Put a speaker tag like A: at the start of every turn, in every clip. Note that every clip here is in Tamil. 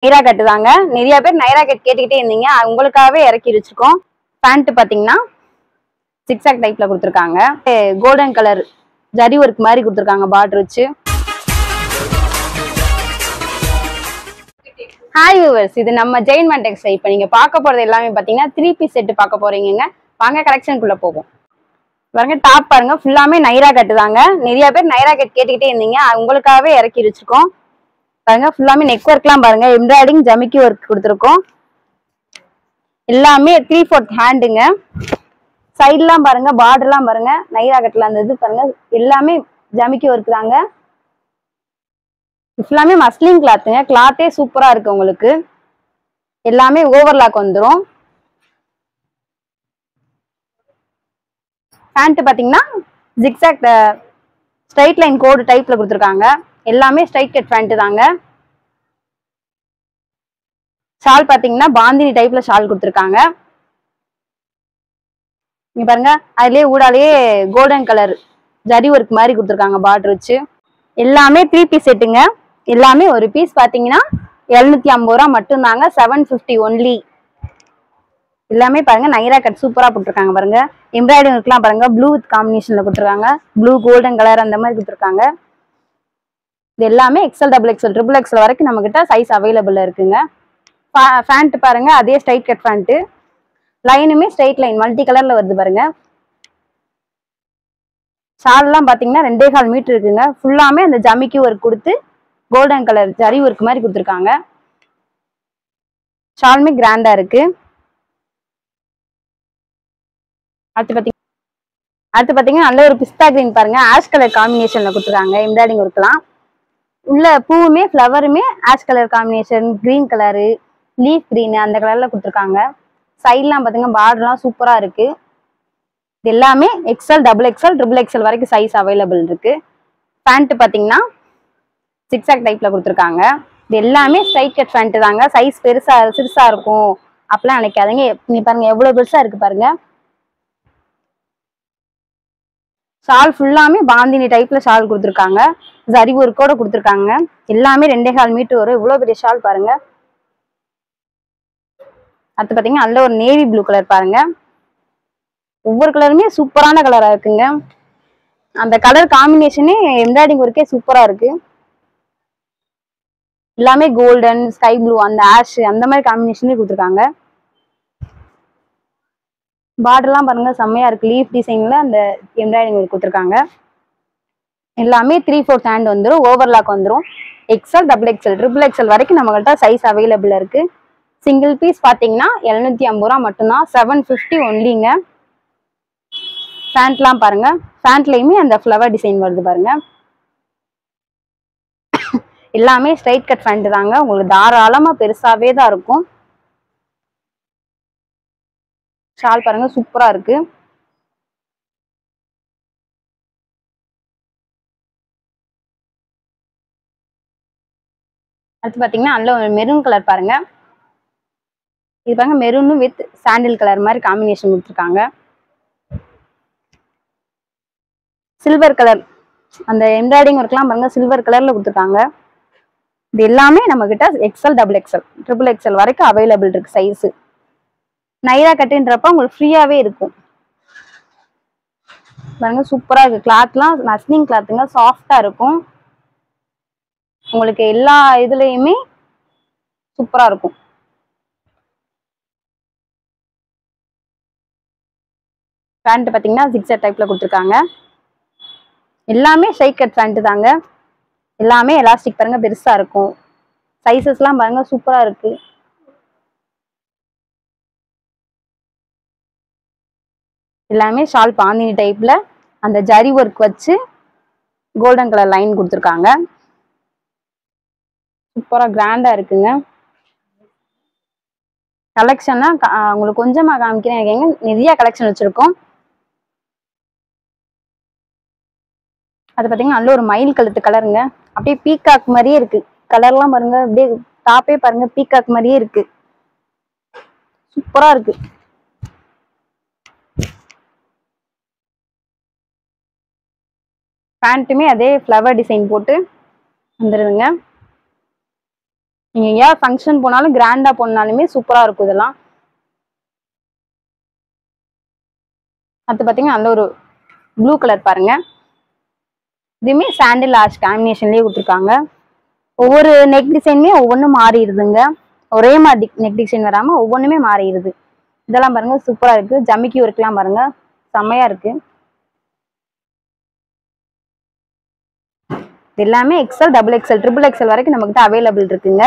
A: நைரா கட் தாங்க. நிறைய பேர் நைரா கட் கேட்டுக்கிட்டே இருந்தீங்க. உங்களுக்காகவே இறக்கி வச்சிருக்கோம். பேண்ட் பாத்தீங்கன்னா சிக்ஸாக் டைப்ல கொடுத்துருக்காங்க. கோல்டன் கலர் ஜரி ஒர்க் மாதிரி கொடுத்துருக்காங்க பார்டர் வச்சு. ஹாய் வியூவர்ஸ், இது நம்ம ஜெயின் மேண்டெக்ஸ். இப்போ நீங்க பார்க்க போறது எல்லாமே பாத்தீங்கன்னா 3 பீஸ் செட் பார்க்க போறீங்க. வாங்க கலெக்ஷனுக்குள்ள போவோம். பாருங்க, டாப் பாருங்க, ஃபுல்லாமே நைரா கட் தாங்க. நிறைய பேர் நைரா கட் கேட்டுக்கிட்டே இருந்தீங்க. உங்களுக்காகவே இறக்கி வச்சிருக்கோம். பாருங்க, ஃபுல்லாமே நெக் ஒர்க்லாம் பாருங்க, எம்ப்ராய்டிங் ஜமிக்கி ஒர்க் கொடுத்துருக்கோம். எல்லாமே 3/4 ஹேண்டுங்க. சைட்லாம் பாருங்க, பார்டர்லாம் பாருங்க, நைரா கட்ல அந்த இது பாருங்க, எல்லாமே ஜமிக்கி ஒர்க் தாங்க. ஃபுல்லாமே மஸ்லின் கிளாத்துங்க. கிளாத்தே சூப்பரா இருக்கு உங்களுக்கு. எல்லாமே ஓவர்லாக் வந்துடும். பேண்ட் பாத்தீங்கன்னா ஜிக்ஸாக் ஸ்ட்ரைட் லைன் கோடு டைப்ல கொடுத்துருக்காங்க. எல்லாமே ஸ்ட்ரைட் கட் பேண்ட் தாங்க. ஷால் பாத்தீங்கன்னா பாந்தினி டைப்ல ஷால் கொடுத்துருக்காங்க. இங்க பாருங்க, அதுலயே ஊடாலேயே கோல்டன் கலர் ஜரி ஒர்க் மாதிரி கொடுத்துருக்காங்க பார்டர் வச்சு. எல்லாமே 3 பீஸ் செட்டுங்க. எல்லாமே ஒரு பீஸ் பாத்தீங்கன்னா 750 ரூபா மட்டும்தாங்க. 750 ஒன்லி. எல்லாமே பாருங்க நைரா கட் சூப்பரா போட்டிருக்காங்க. பாருங்க, எம்ப்ராய்டிங் ஒர்க்லாம் பாருங்க, ப்ளூ வித் காம்பினேஷன்ல கொடுத்துருக்காங்க. ப்ளூ கோல்டன் கலர் அந்த மாதிரி கொடுத்துருக்காங்க. இது எல்லாமே XL, double XL, triple XL வரைக்கும் நம்ம கிட்ட சைஸ் அவைலபிள் இருக்குங்க. பேண்ட் பாருங்க, அதே ஸ்ட்ரைட் கட் பேண்ட். லைனுமே ஸ்ட்ரைட் லைன் மல்டி கலர்ல வருது பாருங்க. ஷால்லாம் பாத்தீங்கன்னா 2.25 மீட்டர் இருக்குங்க. ஃபுல்லாமே அந்த ஜமிக்கி ஒர்க் கொடுத்து கோல்டன் கலர் ஜரி ஒர்க் மாதிரி கொடுத்துருக்காங்க. ஷாலுமே கிராண்டா இருக்கு. அடுத்து பாத்தீங்கன்னா நல்ல ஒரு பிஸ்தா கிரீன் பாருங்க, ஆஷ் கலர் காம்பினேஷன்ல கொடுத்துருக்காங்க. எம்ப்ராய்டிங் ஒர்க்லாம் உள்ள பூவுமே ஃப்ளவருமே ash colour combination, green colour, leaf green அந்த கலர்ல கொடுத்துருக்காங்க. சைட்லாம் பாத்தீங்கன்னா பார்டர்லாம் சூப்பரா இருக்கு. இது எல்லாமே XL, double XL, triple XL வரைக்கும் சைஸ் அவைலபிள் இருக்கு. பேண்ட் பாத்தீங்கன்னா சிக்ஸாக் டைப்ல கொடுத்துருக்காங்க. இது எல்லாமே ஸ்ட்ரைட் கட் பேண்ட் தாங்க. சைஸ் பெருசா சிறுசா இருக்கும் அப்படிலாம் நினைக்காதீங்க. நீ பாருங்க எவ்வளவு பெருசா இருக்கு பாருங்க. ஷால் ஃபுல்லாமே பாந்தினி டைப்ல ஷால் கொடுத்துருக்காங்க. ஜரி ஒர்க்கோட கொடுத்துருக்காங்க. எல்லாமே 2.25 மீட்டர் வரும். இவ்வளவு பெரிய ஷால் பாருங்க. அடுத்து பாத்தீங்கன்னா நல்ல ஒரு நேவி ப்ளூ கலர் பாருங்க. ஒவ்வொரு கலருமே சூப்பரான கலரா இருக்குங்க. அந்த கலர் காம்பினேஷனே எம்ப்ராய்டிங் ஒர்க்கே சூப்பரா இருக்கு. எல்லாமே கோல்டன், ஸ்கை ப்ளூ, அந்த ஆஷ் அந்த மாதிரி காம்பினேஷன்லயே கொடுத்துருக்காங்க. பார்டர்லாம் பாருங்க செம்மையா இருக்கு. லீஃப் டிசைன்ல அந்த எம்ப்ராய்டிங் ஒர்க் கொடுத்துருக்காங்க. எல்லாமே 3/4 ஹேண்ட் வந்துடும். ஓவர்லாக் வந்துடும். XL, double XL, triple XL வரைக்கும் நம்மகிட்ட சைஸ் அவைலபிள் இருக்கு. சிங்கிள் பீஸ் பாத்தீங்கன்னா 750 ரூபா மட்டும்தான். 750 ஒன்லிங்க. பேண்ட்லாம் பாருங்க, பேண்ட்லயுமே அந்த ஃப்ளவர் டிசைன் வருது பாருங்க. எல்லாமே ஸ்ட்ரைட் கட் பேண்ட் தாங்க. உங்களுக்கு தாராளமா பெருசாவே தான் இருக்கும். ஷால் பாருங்க சூப்பரா இருக்கு. அடுத்து பாத்தீங்கன்னா நல்ல ஒரு மெரூன் கலர் பாருங்க. இது பாருங்க, மெரூன் வித் சாண்டில் கலர் மாதிரி காம்பினேஷன் கொடுத்துருக்காங்க. சில்வர் கலர் அந்த எம்ப்ராய்டிங் ஒர்க்லாம் பாருங்க, சில்வர் கலர்ல கொடுத்துருக்காங்க. இது எல்லாமே நம்ம கிட்ட XL, double XL, triple XL வரைக்கும் அவைலபிள் இருக்கு சைஸ். நைரா கட்டுன்றப்ப உங்களுக்கு ஃப்ரீயாவே இருக்கும். பாருங்க சூப்பரா இருக்கு. கிளாத்லாம் மஸ்லின் கிளாத்துங்க, சாஃப்டா இருக்கும். உங்களுக்கு எல்லா இதுலயுமே சூப்பரா இருக்கும். பேண்ட் பாத்தீங்கன்னா ஜிக்ஸாக் டைப்ல கொடுத்துருக்காங்க. எல்லாமே ஸ்ட்ரைட் கட் பேண்ட் தாங்க. எல்லாமே எலாஸ்டிக் பாருங்க பெருசா இருக்கும். சைசஸ்லாம் பாருங்க சூப்பரா இருக்கு. எல்லாமே ஷால் பாந்தினி டைப்ல அந்த ஜரி ஒர்க் வச்சு கோல்டன் கலர் லைன் கொடுத்துருக்காங்க. சூப்பரா கிராண்டா இருக்குங்க. கலெக்ஷன்னா உங்களுக்கு கொஞ்சமா காமிக்கிறேன். நிறைய கலெக்ஷன் வச்சிருக்கோம். அது பாத்தீங்கன்னா நல்ல ஒரு மயில் கழுத்து கலருங்க. அப்படியே பீகாக் மாதிரியே இருக்கு. கலர்லாம் பாருங்க, அப்படியே டாப்பே பாருங்க பீகாக் மாதிரியே இருக்கு. சூப்பரா இருக்கு. பேண்ட்டுமே அதே ஃப்ளவர் டிசைன் போட்டு வந்துருதுங்க. நீங்க ஏன் ஃபங்க்ஷன் போனாலும் கிராண்டா போனாலுமே சூப்பரா இருக்கும் இதெல்லாம். அது பாத்தீங்கன்னா நல்ல ஒரு ப்ளூ கலர் பாருங்க. இதுவுமே சாண்டில் ஆஷ் காம்பினேஷன்லயே கொடுத்துருக்காங்க. ஒவ்வொரு நெக் டிசைனுமே ஒவ்வொன்றும் மாறிடுதுங்க. ஒரே மாதிரி நெக் டிசைன் வராம ஒவ்வொன்றுமே மாறிடுது. இதெல்லாம் பாருங்க சூப்பரா இருக்கு. ஜமிக்கி ஒர்க்லாம் பாருங்க செம்மையா இருக்கு. இது எல்லாமே XL, double XL, triple XL வரைக்கும் நம்ம கிட்ட அவைலபிள் இருக்குங்க.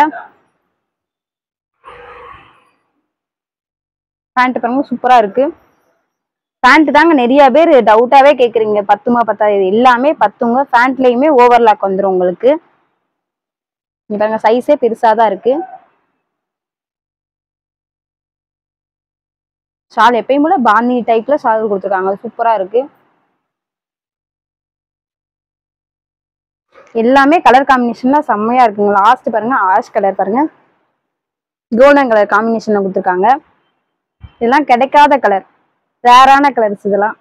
A: பேண்ட் பாருங்க சூப்பரா இருக்கு. பேண்ட் தாங்க நிறைய பேர் டவுட்டாவே கேக்குறீங்க, பத்துமா பத்தாது? எல்லாமே பத்துங்க. பேண்ட்லயுமே ஓவர்லாக் வந்துடும் உங்களுக்கு. இங்க பாருங்க சைஸே பெருசாதான் இருக்கு. ஷால் எப்பயும் போல பாந்தி டைப்ல ஷால் கொடுத்துருக்காங்க, சூப்பரா இருக்கு. எல்லாமே கலர் காம்பினேஷன்ல செம்மையா இருக்குங்க. லாஸ்ட் பாருங்க ஆஷ் கலர் பாருங்க, கோல்டன் கலர் காம்பினேஷன்ல கொடுத்துருக்காங்க. இதெல்லாம் கிடைக்காத கலர், ரேரான கலர்ஸ் இதெல்லாம்.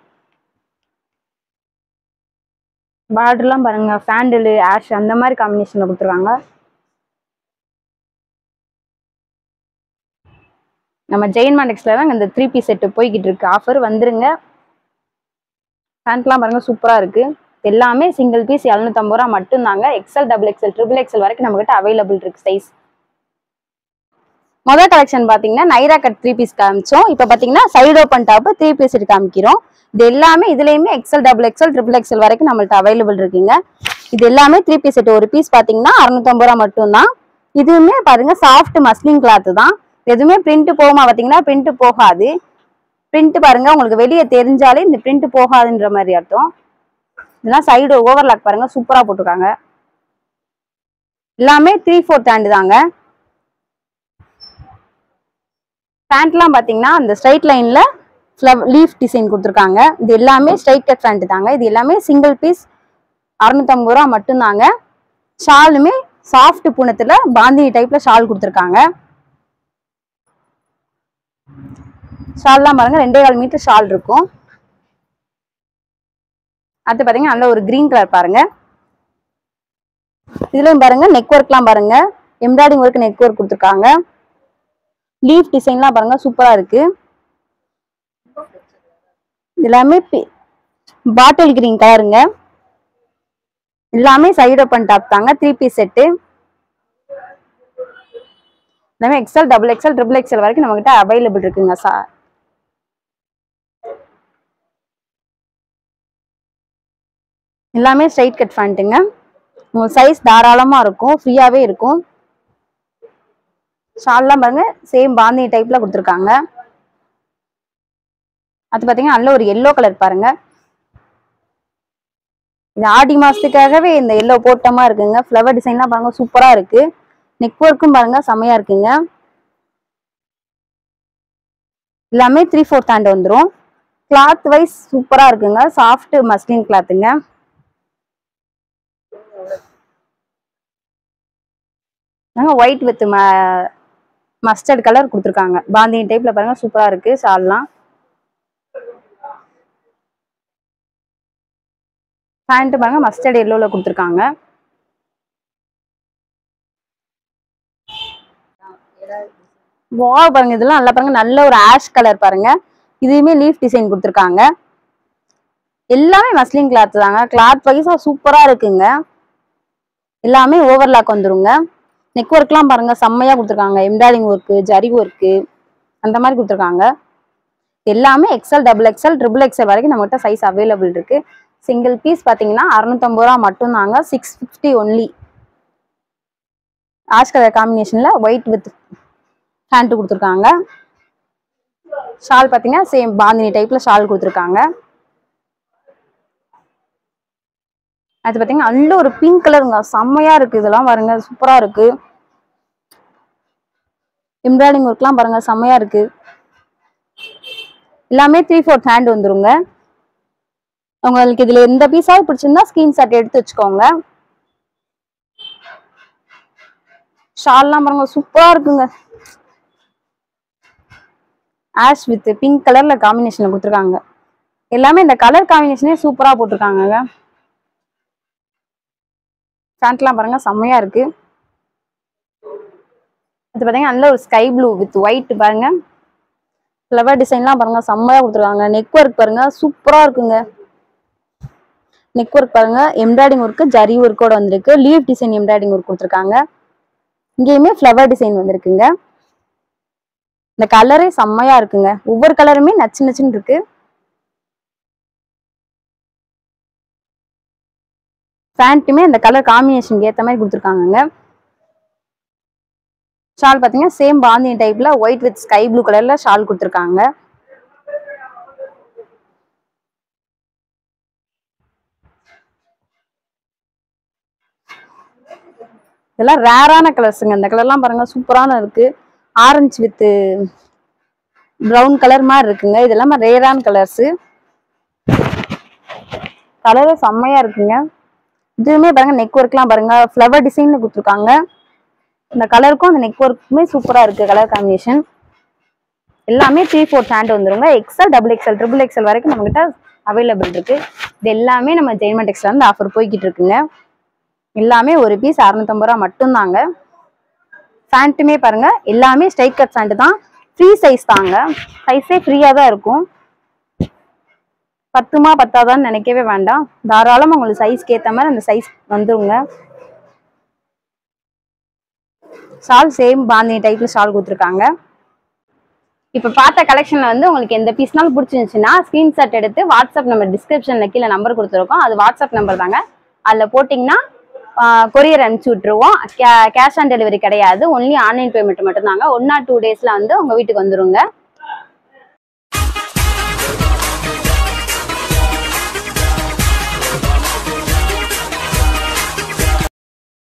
A: பார்டர்லாம் பாருங்க சாண்டில் ஆஷ் அந்த மாதிரி காம்பினேஷன்ல கொடுத்துருக்காங்க. நம்ம ஜெயின் மார்டெக்ஸ்ல தான் இந்த 3 பீஸ் செட்டு போய்கிட்டு இருக்கு. ஆஃபர் வந்துருங்க. பேண்ட்லாம் பாருங்க சூப்பரா இருக்கு. எல்லாமே சிங்கிள் பீஸ் 750 ரூபா மட்டும் தாங்க. XL, double XL, triple XL வரைக்கும் நம்ம கிட்ட அவைலபிள் இருக்கு சைஸ். முதல் கலெக்ஷன் பாத்தீங்கன்னா நைரா கட் 3 பீஸ் காமிச்சோம். இப்போ பாத்தீங்கன்னா சைடு ஓப்பன் டாப் 3 பீஸ் காமிக்கிறோம். இது எல்லாமே இதுலயுமே XL, double XL, triple XL வரைக்கும் நம்மள்ட்ட அவைலபிள் இருக்குங்க. இது எல்லாமே 3 பீஸ் செட். ஒரு பீஸ் பாத்தீங்கன்னா 650 ரூபா மட்டும் தான். இதுவுமே பாருங்க சாஃப்ட் மஸ்லின் கிளாத் தான். எதுவுமே பிரிண்ட் போகுமா பாத்தீங்கன்னா, பிரிண்ட் போகாது. பிரிண்ட் பாருங்க உங்களுக்கு வெளியே தெரிஞ்சாலே இந்த பிரிண்ட் போகாதுன்ற மாதிரி அர்த்தம். இதெல்லாம் சைடு ஓவர்லாக் பாருங்க சூப்பரா போட்டிருக்காங்க. எல்லாமே 3/4 ஹேண்ட் தாங்க. பேண்ட்லாம் பாத்தீங்கன்னா அந்த ஸ்ட்ரைட் லைன்ல லீஃப் டிசைன் கொடுத்துருக்காங்க. இது எல்லாமே ஸ்ட்ரைட் கட் பேண்ட் தாங்க. இது எல்லாமே சிங்கிள் பீஸ் 650 ரூபா மட்டும் தாங்க. ஷாலுமே சாஃப்ட் பூனத்துல பாந்தினி டைப்ல ஷால் கொடுத்துருக்காங்க. ஷால்லாம் பாருங்க 2.25 மீட்டர் ஷால் இருக்கும். அது பாத்தீங்கன்னா நல்ல ஒரு கிரீன் கலர் பாருங்க. இதுலயும் பாருங்க நெக் ஒர்க்லாம் பாருங்க, எம்ப்ராய்டிங் ஒர்க், நெக் ஒர்க் கொடுத்துருக்காங்க. லீஃப் டிசைன்லாம் பாருங்க சூப்பரா இருக்கு. எல்லாமே பாட்டில் கிரீன் கலருங்க. எல்லாமே சைடு ஓப்பன் டாப் தாங்க. 3 பீஸ் செட்டு. எல்லாமே XL, double XL, triple XL வரைக்கும் நம்ம கிட்ட அவைலபிள் இருக்குங்க சார். எல்லாமே ஸ்ட்ரைட் கட் பேண்ட்டுங்க. உங்களுக்கு சைஸ் தாராளமா இருக்கும், ஃப்ரீயாவே இருக்கும். ஷால்லாம் பாருங்க சேம் பாந்தினி டைப்ல கொடுத்துருக்காங்க. அது பாத்தீங்கன்னா நல்ல ஒரு எல்லோ கலர் பாருங்க. இந்த ஆடி மாசத்துக்காகவே இந்த எல்லோ போட்டமா இருக்குங்க. ஃப்ளவர் டிசைன்லாம் பாருங்க சூப்பரா இருக்கு. நெக் ஒர்க்கும் பாருங்க செம்மையா இருக்குங்க. எல்லாமே 3/4 ஹேண்ட் வந்துடும். கிளாத் வைஸ் சூப்பரா இருக்குங்க. சாஃப்ட் மஸ்லின் கிளாத்துங்க. ஒயிட் வித் மஸ்டர்ட் கலர் கொடுத்துருக்காங்க. பாந்தினி டைப்ல பாருங்க சூப்பரா இருக்கு. ஷால்லாம் பேண்ட் பாருங்க மஸ்டர்ட் எல்லோல கொடுத்துருக்காங்க. வா பாருங்க இதெல்லாம் நல்லா பாருங்க, நல்ல ஒரு ஆஷ் கலர் பாருங்க. இதுவுமே லீஃப் டிசைன் கொடுத்துருக்காங்க. எல்லாமே மஸ்லின் கிளாத் தாங்க. கிளாத் வைஸா சூப்பரா இருக்குங்க. எல்லாமே ஓவர்லாக் வந்துருங்க. நெக் ஒர்க்லாம் பாருங்க செம்மையா கொடுத்துருக்காங்க. எம்ப்ராய்டிங் ஒர்க்கு, ஜரி ஒர்க்கு அந்த மாதிரி கொடுத்துருக்காங்க. எல்லாமே XL, double XL, triple XL வரைக்கும் நம்மகிட்ட சைஸ் அவைலபிள் இருக்கு. சிங்கிள் பீஸ் பாத்தீங்கன்னா 650 ரூபா மட்டும் தாங்க. 650 ஒன்லி. ஆஷ் கலர் காம்பினேஷன்ல ஒயிட் வித் ஹேண்ட் கொடுத்துருக்காங்க. ஷால் பாத்தீங்கன்னா சேம் பாந்தினி டைப்ல ஷால் கொடுத்துருக்காங்க. அது பாத்தீங்கன்னா நல்ல ஒரு பிங்க் கலருங்க, செம்மையா இருக்கு. இதெல்லாம் பாருங்க சூப்பரா இருக்கு. எம்ப்ராய்டிங் ஒர்க்லாம் பாருங்க செம்மையா இருக்கு. எல்லாமே 3/4 ஹேண்ட் வந்துருங்க. உங்களுக்கு இதுல எந்த பீஸாவது பிடிச்சிருந்தா ஸ்கிரீன்ஷாட் எடுத்து வச்சுக்கோங்க. ஷால்லாம் பாருங்க சூப்பரா இருக்குங்க. ஆஷ் வித் பிங்க் கலர்ல காம்பினேஷன்ல கொடுத்துருக்காங்க. எல்லாமே இந்த கலர் காம்பினேஷனே சூப்பரா போட்டிருக்காங்க. பேண்ட்லாம் பாருங்க செம்மையா இருக்கு. இது பாத்தீங்கன்னா நல்ல ஒரு ஸ்கை ப்ளூ வித் ஒயிட் பாருங்க. ஃப்ளவர் டிசைன்லாம் பாருங்க செம்மையா கொடுத்துருக்காங்க. நெக் ஒர்க் பாருங்க சூப்பரா இருக்குங்க. நெக் ஒர்க் பாருங்க எம்ப்ராய்டிங் ஒர்க்கு ஜரி ஒர்க்கோட வந்திருக்கு. லீவ் டிசைன் எம்ப்ராய்டிங் ஒர்க் கொடுத்துருக்காங்க. இங்கேயுமே ஃப்ளவர் டிசைன் வந்திருக்குங்க. இந்த கலரே செம்மையா இருக்குங்க. ஒவ்வொரு கலருமே நச்சு நச்சுன்னு இருக்கு. பேண்ட்டுமே இந்த கலர் காம்பினேஷனுக்கு ஏற்ற மாதிரி கொடுத்துருக்காங்க. ஷால் பாத்தீங்கன்னா சேம் பாந்தினி டைப்ல ஒயிட் வித் ஸ்கை ப்ளூ கலர்ல ஷால் கொடுத்துருக்காங்க. இதெல்லாம் ரேரான கலர்ஸுங்க. இந்த கலர்லாம் பாருங்க சூப்பரான இருக்கு. ஆரஞ்சு வித் ப்ரௌன் கலர் மாதிரி இருக்குங்க. இதெல்லாம் ரேரான கலர்ஸ். கலரே செம்மையா இருக்குங்க. இதுவுமே பாருங்க நெக் ஒர்க்லாம் பாருங்க ஃப்ளவர் டிசைன்ல கொடுத்துருக்காங்க. இந்த கலருக்கும் அந்த நெக் ஒர்க்குமே சூப்பரா இருக்கு. கலர் காம்பினேஷன் எல்லாமே 3/4 ஹேண்ட் வந்துருங்க. XL, double XL, triple XL வரைக்கும் நம்ம கிட்ட அவைலபிள் இருக்கு. இது எல்லாமே நம்ம ஜெயமன் டெக்ஸ்டைல்ல இருந்து ஆஃபர் போய்கிட்டு இருக்குங்க. எல்லாமே ஒரு பீஸ் 650 ரூபா மட்டும்தாங்க. பேண்ட்டுமே பாருங்க எல்லாமே ஸ்ட்ரைட் கட் பேண்ட் தான். ஃப்ரீ சைஸ் தாங்க. சைஸே ஃப்ரீயா தான் இருக்கும். பத்துமா பத்தாதான்னு நினைக்கவே வேண்டாம். தாராளமா உங்களுக்கு சைஸ்க்கு ஏற்ற மாதிரி அந்த சைஸ் வந்துருங்க. ஷால் சேம் பாந்தினி டைப்ல ஷால் கொடுத்துருக்காங்க. இப்போ பார்த்த கலெக்ஷன்ல வந்து உங்களுக்கு எந்த பீஸ்னாலும் பிடிச்சிருந்துச்சுன்னா ஸ்கிரீன்ஷாட் எடுத்து வாட்ஸ்அப் நம்பர் டிஸ்கிரிப்ஷன்ல கீழே நம்பர் கொடுத்துருக்கோம். அது வாட்ஸ்அப் நம்பர் தாங்க. அதில் போட்டிங்கன்னா கொரியர் அனுப்பிச்சி விட்டுருவோம். கேஷ் ஆன் டெலிவரி கிடையாது. ஒன்லி ஆன்லைன் பேமெண்ட் மட்டும்தாங்க. 1 or 2 daysல வந்து உங்க வீட்டுக்கு வந்துருங்க.